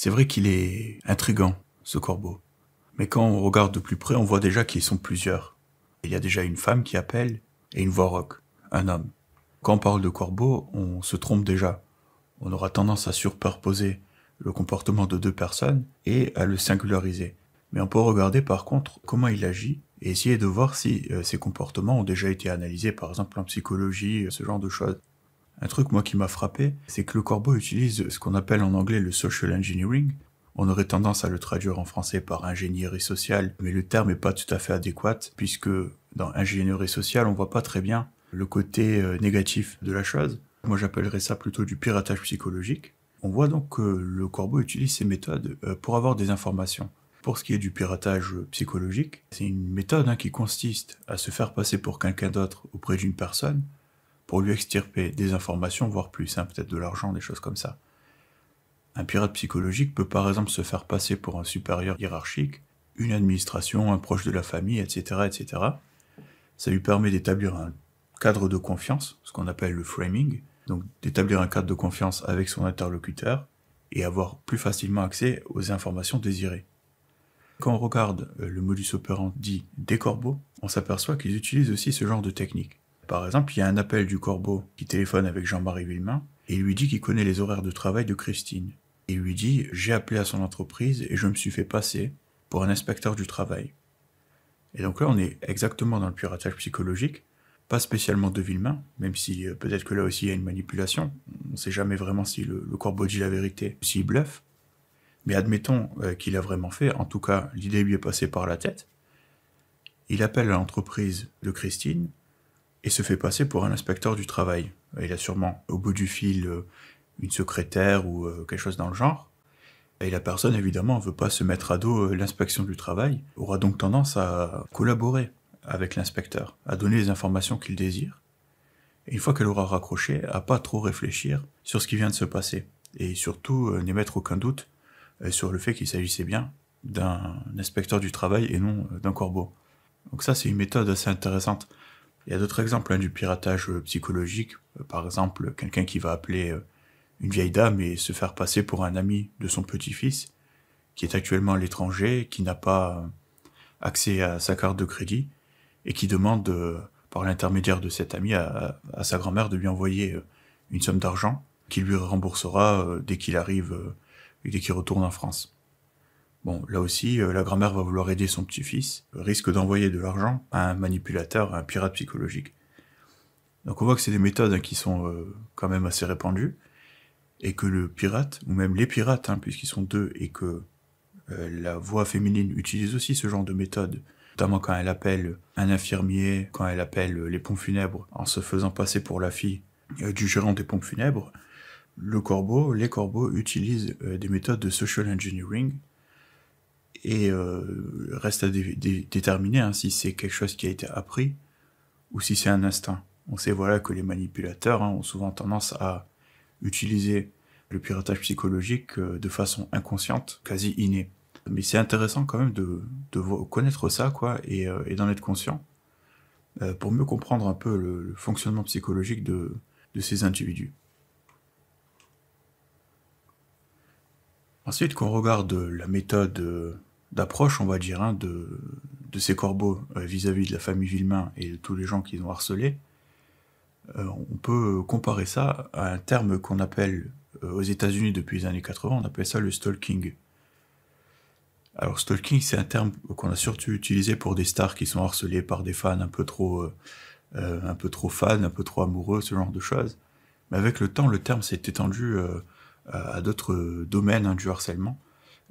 C'est vrai qu'il est intriguant, ce corbeau. Mais quand on regarde de plus près, on voit déjà qu'ils sont plusieurs. Il y a déjà une femme qui appelle et une voix rauque, un homme. Quand on parle de corbeau, on se trompe déjà. On aura tendance à superposer le comportement de deux personnes et à le singulariser. Mais on peut regarder par contre comment il agit et essayer de voir si ses comportements ont déjà été analysés, par exemple en psychologie, ce genre de choses. Un truc moi qui m'a frappé, c'est que le corbeau utilise ce qu'on appelle en anglais le social engineering. On aurait tendance à le traduire en français par ingénierie sociale, mais le terme n'est pas tout à fait adéquat, puisque dans ingénierie sociale, on voit pas très bien le côté négatif de la chose. Moi j'appellerais ça plutôt du piratage psychologique. On voit donc que le corbeau utilise ces méthodes pour avoir des informations. Pour ce qui est du piratage psychologique, c'est une méthode qui consiste à se faire passer pour quelqu'un d'autre auprès d'une personne, pour lui extirper des informations, voire plus, peut-être de l'argent, des choses comme ça. Un pirate psychologique peut par exemple se faire passer pour un supérieur hiérarchique, une administration, un proche de la famille, etc., etc. Ça lui permet d'établir un cadre de confiance, ce qu'on appelle le framing, donc d'établir un cadre de confiance avec son interlocuteur et avoir plus facilement accès aux informations désirées. Quand on regarde le modus operandi des corbeaux, on s'aperçoit qu'ils utilisent aussi ce genre de technique. Par exemple, il y a un appel du corbeau qui téléphone avec Jean-Marie Villemain et il lui dit qu'il connaît les horaires de travail de Christine. Il lui dit « J'ai appelé à son entreprise et je me suis fait passer pour un inspecteur du travail ». Et donc là, on est exactement dans le piratage psychologique, pas spécialement de Villemain, même si peut-être que là aussi il y a une manipulation. On ne sait jamais vraiment si le corbeau dit la vérité, s'il bluffe. Mais admettons qu'il a vraiment fait, en tout cas l'idée lui est passée par la tête. Il appelle à l'entreprise de Christine et se fait passer pour un inspecteur du travail. Il a sûrement au bout du fil une secrétaire ou quelque chose dans le genre. Et la personne, évidemment, ne veut pas se mettre à dos l'inspection du travail, aura donc tendance à collaborer avec l'inspecteur, à donner les informations qu'il désire. Et une fois qu'elle aura raccroché, à pas trop réfléchir sur ce qui vient de se passer. Et surtout, n'émettre aucun doute sur le fait qu'il s'agissait bien d'un inspecteur du travail et non d'un corbeau. Donc ça, c'est une méthode assez intéressante. Il y a d'autres exemples du piratage psychologique. Par exemple, quelqu'un qui va appeler une vieille dame et se faire passer pour un ami de son petit-fils, qui est actuellement à l'étranger, qui n'a pas accès à sa carte de crédit, et qui demande, par l'intermédiaire de cet ami, à sa grand-mère de lui envoyer une somme d'argent, qu'il lui remboursera dès qu'il arrive, et dès qu'il retourne en France. Bon, là aussi, la grand-mère va vouloir aider son petit-fils, risque d'envoyer de l'argent à un manipulateur, à un pirate psychologique. Donc on voit que c'est des méthodes qui sont quand même assez répandues, et que le pirate, ou même les pirates, puisqu'ils sont deux, et que la voix féminine utilise aussi ce genre de méthode, notamment quand elle appelle un infirmier, quand elle appelle les pompes funèbres, en se faisant passer pour la fille du gérant des pompes funèbres, les corbeaux utilisent des méthodes de social engineering, et reste à déterminer si c'est quelque chose qui a été appris, ou si c'est un instinct. On sait voilà que les manipulateurs ont souvent tendance à utiliser le piratage psychologique de façon inconsciente, quasi innée. Mais c'est intéressant quand même de connaître ça, et d'en être conscient, pour mieux comprendre un peu le fonctionnement psychologique de ces individus. Ensuite, quand on regarde la méthode d'approche, on va dire, de ces corbeaux vis-à-vis de la famille Villemain et de tous les gens qu'ils ont harcelés, on peut comparer ça à un terme qu'on appelle, aux États-Unis depuis les années 80, on appelle ça le stalking. Alors stalking, c'est un terme qu'on a surtout utilisé pour des stars qui sont harcelées par des fans un peu trop fans, un peu trop amoureux, ce genre de choses. Mais avec le temps, le terme s'est étendu à d'autres domaines du harcèlement,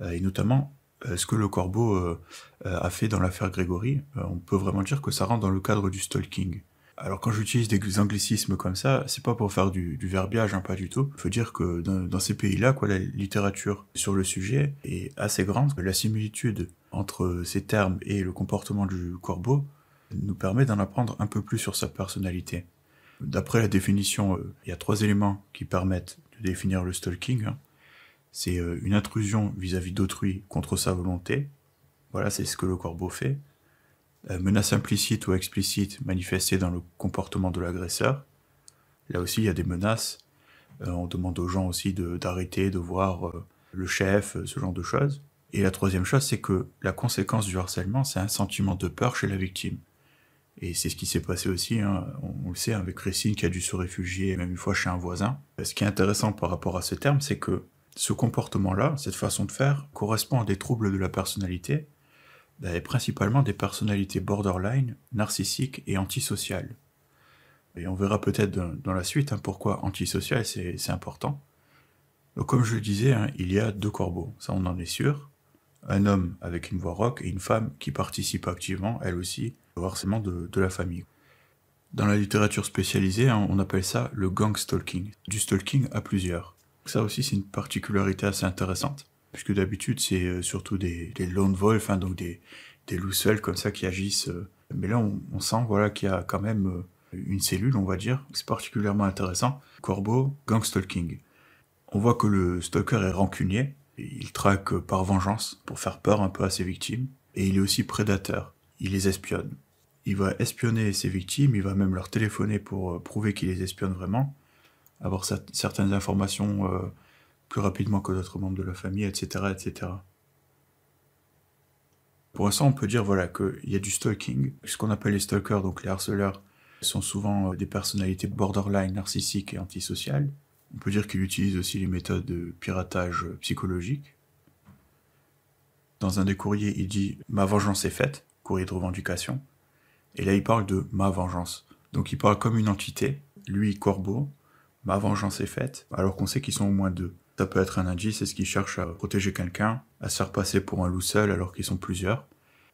et notamment ce que le corbeau a fait dans l'affaire Grégory. On peut vraiment dire que ça rentre dans le cadre du stalking. Alors quand j'utilise des anglicismes comme ça, c'est pas pour faire du verbiage, pas du tout. Il faut dire que dans ces pays-là, la littérature sur le sujet est assez grande. La similitude entre ces termes et le comportement du corbeau nous permet d'en apprendre un peu plus sur sa personnalité. D'après la définition, il y a 3 éléments qui permettent de définir le stalking. C'est une intrusion vis-à-vis d'autrui contre sa volonté. Voilà, c'est ce que le corbeau fait. Menace implicite ou explicite manifestée dans le comportement de l'agresseur. Là aussi, il y a des menaces. On demande aux gens aussi d'arrêter, de voir le chef, ce genre de choses. Et la troisième chose, c'est que la conséquence du harcèlement, c'est un sentiment de peur chez la victime. Et c'est ce qui s'est passé aussi, hein, on le sait, avec Racine qui a dû se réfugier même une fois chez un voisin. Ce qui est intéressant par rapport à ce terme, c'est que ce comportement-là, cette façon de faire, correspond à des troubles de la personnalité, et principalement des personnalités borderline, narcissiques et antisociales. Et on verra peut-être dans la suite pourquoi antisocial c'est important. Donc comme je le disais, il y a deux corbeaux, ça on en est sûr. Un homme avec une voix rauque et une femme qui participe activement, elle aussi, au harcèlement de la famille. Dans la littérature spécialisée, on appelle ça le gang stalking, du stalking à plusieurs. Ça aussi c'est une particularité assez intéressante, puisque d'habitude c'est surtout des lone wolves, donc des loups seuls comme ça qui agissent. Mais là on sent voilà, qu'il y a quand même une cellule, on va dire. C'est particulièrement intéressant. Corbeau, gang stalking. On voit que le stalker est rancunier, il traque par vengeance pour faire peur un peu à ses victimes, et il est aussi prédateur, il les espionne. Il va espionner ses victimes, il va même leur téléphoner pour prouver qu'il les espionne vraiment, avoir certaines informations plus rapidement que d'autres membres de la famille, etc., etc. Pour l'instant, on peut dire voilà, qu'il y a du stalking. Ce qu'on appelle les stalkers, donc les harceleurs, sont souvent des personnalités borderline, narcissiques et antisociales. On peut dire qu'il utilise aussi les méthodes de piratage psychologique. Dans un des courriers, il dit « Ma vengeance est faite », courrier de revendication. Et là, il parle de « ma vengeance ». Donc il parle comme une entité, lui, Corbeau, « ma vengeance est faite », alors qu'on sait qu'ils sont au moins deux. Ça peut être un indice, est-ce qu'il cherche à protéger quelqu'un, à se faire passer pour un loup seul alors qu'ils sont plusieurs.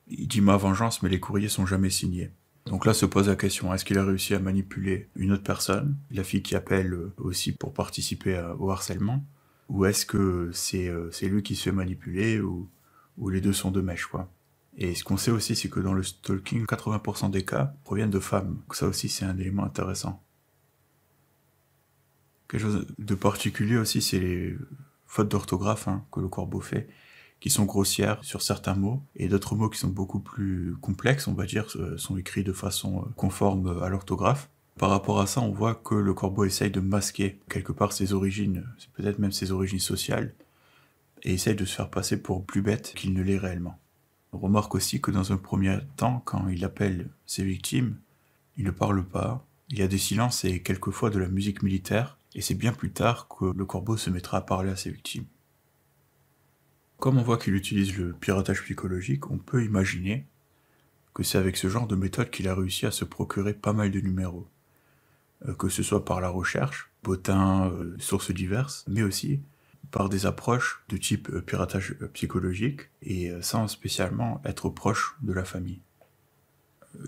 Il dit « ma vengeance », mais les courriers sont jamais signés. Donc là se pose la question, est-ce qu'il a réussi à manipuler une autre personne, la fille qui appelle aussi pour participer au harcèlement, ou est-ce que c'est lui qui se fait manipuler, ou les deux sont de mèche, quoi. Et ce qu'on sait aussi, c'est que dans le stalking, 80% des cas proviennent de femmes. Donc ça aussi, c'est un élément intéressant. Quelque chose de particulier aussi, c'est les fautes d'orthographe que le corbeau fait, qui sont grossières sur certains mots, et d'autres mots qui sont beaucoup plus complexes, on va dire, sont écrits de façon conforme à l'orthographe. Par rapport à ça, on voit que le corbeau essaye de masquer quelque part ses origines, peut-être même ses origines sociales, et essaye de se faire passer pour plus bête qu'il ne l'est réellement. On remarque aussi que dans un premier temps, quand il appelle ses victimes, il ne parle pas, il y a des silences et quelquefois de la musique militaire, et c'est bien plus tard que le corbeau se mettra à parler à ses victimes. Comme on voit qu'il utilise le piratage psychologique, on peut imaginer que c'est avec ce genre de méthode qu'il a réussi à se procurer pas mal de numéros. Que ce soit par la recherche, bottin, sources diverses, mais aussi par des approches de type piratage psychologique, et sans spécialement être proche de la famille.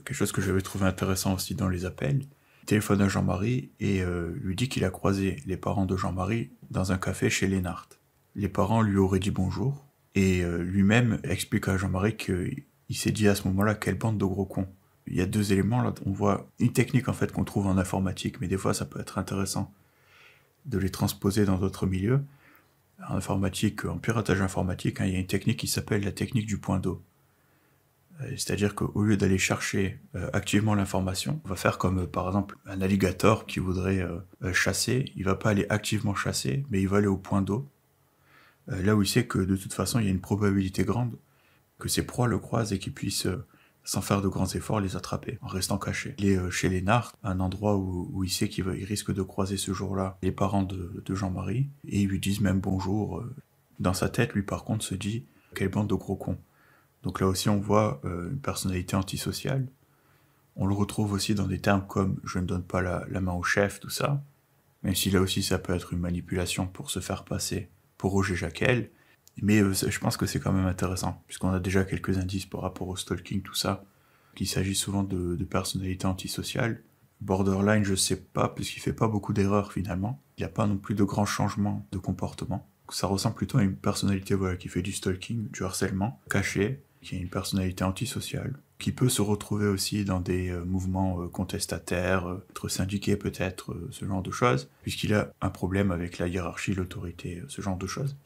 Quelque chose que j'avais trouvé intéressant aussi dans les appels, il téléphone à Jean-Marie et lui dit qu'il a croisé les parents de Jean-Marie dans un café chez Lénart. Les parents lui auraient dit bonjour, et lui-même explique à Jean-Marie qu'il s'est dit à ce moment-là « quelle bande de gros cons ». Il y a deux éléments là, on voit une technique en fait qu'on trouve en informatique, mais des fois ça peut être intéressant de les transposer dans d'autres milieux. En informatique, en piratage informatique, il y a une technique qui s'appelle la technique du point d'eau. C'est-à-dire qu'au lieu d'aller chercher activement l'information, on va faire comme par exemple un alligator qui voudrait chasser, il va pas aller activement chasser, mais il va aller au point d'eau, là où il sait que de toute façon il y a une probabilité grande que ses proies le croisent et qu'il puisse, sans faire de grands efforts, les attraper, en restant caché. Il est chez Lénart, un endroit où il sait qu'il risque de croiser ce jour-là les parents de Jean-Marie, et ils lui disent même bonjour. Dans sa tête, lui par contre se dit « quelle bande de gros cons ». Donc là aussi on voit une personnalité antisociale. On le retrouve aussi dans des termes comme « je ne donne pas la main au chef », tout ça. Même si là aussi ça peut être une manipulation pour se faire passer pour Roger Jacquel. Mais je pense que c'est quand même intéressant, puisqu'on a déjà quelques indices par rapport au stalking, tout ça, qu'il s'agit souvent de personnalités antisociales. Borderline, je sais pas, puisqu'il fait pas beaucoup d'erreurs finalement. Il n'y a pas non plus de grands changements de comportement. Ça ressemble plutôt à une personnalité qui fait du stalking, du harcèlement, caché, qui a une personnalité antisociale, qui peut se retrouver aussi dans des mouvements contestataires, être syndiqué peut-être, ce genre de choses, puisqu'il a un problème avec la hiérarchie, l'autorité, ce genre de choses.